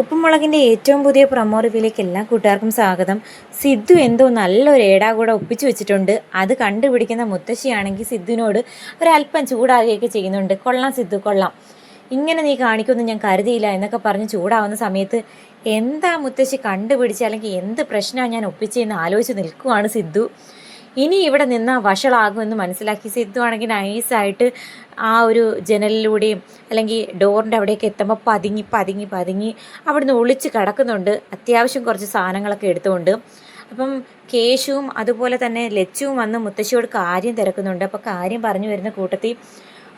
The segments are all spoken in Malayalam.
ഉപ്പുമുളകിൻ്റെ ഏറ്റവും പുതിയ പ്രൊമോ റിവ്യൂയിലേക്ക് എല്ലാ കൂട്ടുകാർക്കും സ്വാഗതം. സിദ്ധു എന്തോ നല്ലൊരു ഏടാ കൂടെ ഒപ്പിച്ചു വെച്ചിട്ടുണ്ട്. അത് കണ്ടുപിടിക്കുന്ന മുത്തശ്ശിയാണെങ്കിൽ സിദ്ധുവിനോട് ഒരല്പം ചൂടാകുകയൊക്കെ ചെയ്യുന്നുണ്ട്. കൊള്ളാം സിദ്ധു, കൊള്ളാം, ഇങ്ങനെ നീ കാണിക്കുമെന്ന് ഞാൻ കരുതിയില്ല എന്നൊക്കെ പറഞ്ഞ് ചൂടാവുന്ന സമയത്ത് എന്താ മുത്തശ്ശി കണ്ടുപിടിച്ച്, അല്ലെങ്കിൽ എന്ത് പ്രശ്നമാണ് ഞാൻ ഒപ്പിച്ചതെന്ന് ആലോചിച്ച് നിൽക്കുവാണ് സിദ്ധു. ഇനി ഇവിടെ നിന്നാൽ വഷളാകുമെന്ന് മനസ്സിലാക്കി സിദ്ധു ആണെങ്കിൽ നൈസായിട്ട് ആ ഒരു ജനലിലൂടെയും അല്ലെങ്കിൽ ഡോറിൻ്റെ അവിടെയൊക്കെ എത്തുമ്പോൾ പതുങ്ങി പതുങ്ങി പതുങ്ങി അവിടുന്ന് ഒളിച്ച് കിടക്കുന്നുണ്ട്, അത്യാവശ്യം കുറച്ച് സാധനങ്ങളൊക്കെ എടുത്തുകൊണ്ട്. അപ്പം കേശുവും അതുപോലെ തന്നെ ലച്ചുവും വന്ന് മുത്തശ്ശിയോട് കാര്യം തിരക്കുന്നുണ്ട്. അപ്പോൾ കാര്യം പറഞ്ഞു വരുന്ന കൂട്ടത്തിൽ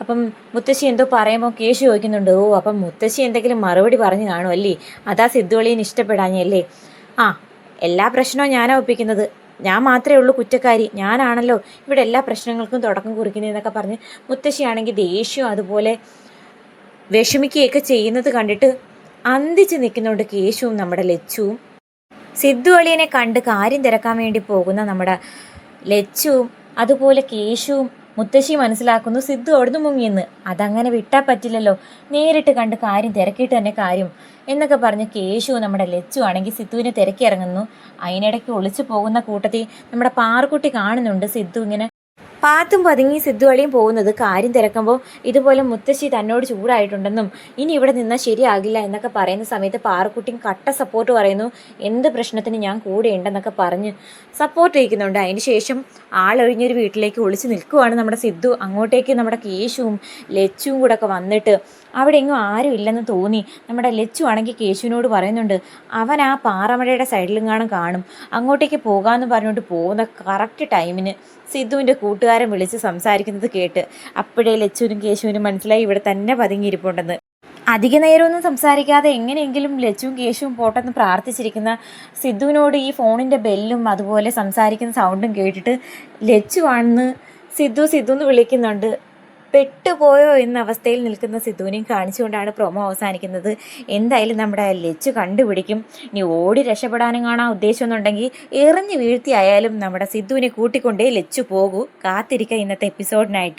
അപ്പം മുത്തശ്ശി എന്തോ പറയുമ്പോൾ കേശു ചോദിക്കുന്നുണ്ട്, ഓ അപ്പം മുത്തശ്ശി എന്തെങ്കിലും മറുപടി പറഞ്ഞു കാണും അല്ലേ, അതാ സിദ്ധുവളിയെ ഇഷ്ടപ്പെടാഞ്ഞല്ലേ. ആ, എല്ലാ പ്രശ്നവും ഞാനാ ഒപ്പിക്കുന്നത്, ഞാൻ മാത്രമേ ഉള്ളൂ കുറ്റക്കാരി, ഞാനാണല്ലോ ഇവിടെ എല്ലാ പ്രശ്നങ്ങൾക്കും തുടക്കം കുറിക്കുന്നതെന്നൊക്കെ പറഞ്ഞ് മുത്തശ്ശിയാണെങ്കിൽ ദേഷ്യവും അതുപോലെ വിഷമിക്കുകയൊക്കെ ചെയ്യുന്നത് കണ്ടിട്ട് അന്തിച്ച് നിൽക്കുന്നുണ്ട് കേശുവും നമ്മുടെ ലച്ചുവും. സിദ്ധു അളിയനെ കണ്ട് കാര്യം തിരക്കാൻ വേണ്ടി പോകുന്ന നമ്മുടെ ലച്ചുവും അതുപോലെ കേശുവും മുത്തശ്ശി മനസ്സിലാക്കുന്നു സിദ്ധു അവിടുന്ന് മുങ്ങിയെന്ന്. അതങ്ങനെ വിട്ടാൽ പറ്റില്ലല്ലോ, നേരിട്ട് കണ്ട് കാര്യം തിരക്കിയിട്ട് തന്നെ കാര്യം എന്നൊക്കെ പറഞ്ഞ് കേശു നമ്മുടെ ലച്ചു ആണെങ്കിൽ സിദ്ധുവിനെ തിരക്കി ഇറങ്ങുന്നു. അതിനിടയ്ക്ക് ഒളിച്ചു പോകുന്ന കൂട്ടത്തിൽ നമ്മുടെ പാറുക്കുട്ടി കാണുന്നുണ്ട് സിദ്ധു ഇങ്ങനെ പാത്തും പതുങ്ങി സിദ്ധു വഴിയും പോകുന്നത്. കാര്യം തിരക്കുമ്പോൾ ഇതുപോലെ മുത്തശ്ശി തന്നോട് ചൂടായിട്ടുണ്ടെന്നും ഇനി ഇവിടെ നിന്നാൽ ശരിയാകില്ല എന്നൊക്കെ പറയുന്ന സമയത്ത് പാറുക്കുട്ടിയും കട്ട സപ്പോർട്ട് പറയുന്നു. എന്ത് പ്രശ്നത്തിന് ഞാൻ കൂടെ ഉണ്ടെന്നൊക്കെ പറഞ്ഞ് സപ്പോർട്ട് ചെയ്യിക്കുന്നുണ്ട്. അതിന് ശേഷം ആളൊഴിഞ്ഞൊരു വീട്ടിലേക്ക് ഒളിച്ച് നിൽക്കുവാണ് നമ്മുടെ സിദ്ധു. അങ്ങോട്ടേക്ക് നമ്മുടെ കേശുവും ലച്ചുവും കൂടെ ഒക്കെ വന്നിട്ട് അവിടെ എങ്ങും ആരും ഇല്ലെന്ന് തോന്നി. നമ്മുടെ ലച്ചു ആണെങ്കിൽ കേശുവിനോട് പറയുന്നുണ്ട്, അവൻ ആ പാറമഴയുടെ സൈഡിലെങ്ങാനും കാണും, അങ്ങോട്ടേക്ക് പോകാമെന്ന് പറഞ്ഞുകൊണ്ട് പോകുന്ന കറക്റ്റ് ടൈമിന് സിദ്ധുവിൻ്റെ കൂട്ടുകാരൻ വിളിച്ച് സംസാരിക്കുന്നത് കേട്ട് അപ്പോഴേ ലച്ചുവിനും കേശുവിനും മനസ്സിലായി ഇവിടെ തന്നെ പതുങ്ങിയിരിപ്പുണ്ടെന്ന്. അധിക നേരമൊന്നും സംസാരിക്കാതെ എങ്ങനെയെങ്കിലും ലച്ചുവും കേശുവും പോട്ടെന്ന് പ്രാർത്ഥിച്ചിരിക്കുന്ന സിദ്ധുവിനോട് ഈ ഫോണിൻ്റെ ബെല്ലും അതുപോലെ സംസാരിക്കുന്ന സൗണ്ടും കേട്ടിട്ട് ലച്ചു ആണെന്ന് സിദ്ധു എന്ന് വിളിക്കുന്നുണ്ട്. പെട്ടുപോയോ എന്ന അവസ്ഥയിൽ നിൽക്കുന്ന സിദ്ധുവിനെയും കാണിച്ചുകൊണ്ടാണ് പ്രൊമോ അവസാനിക്കുന്നത്. എന്തായാലും നമ്മുടെ ലച്ചു കണ്ടുപിടിക്കും. ഇനി ഓടി രക്ഷപ്പെടാനും കാണാൻ ഉദ്ദേശമൊന്നുണ്ടെങ്കിൽ എറിഞ്ഞ് വീഴ്ത്തിയായാലും നമ്മുടെ സിദ്ധുവിനെ കൂട്ടിക്കൊണ്ടേ ലച്ചു പോകൂ. കാത്തിരിക്കുക ഇന്നത്തെ എപ്പിസോഡിനായിട്ട്.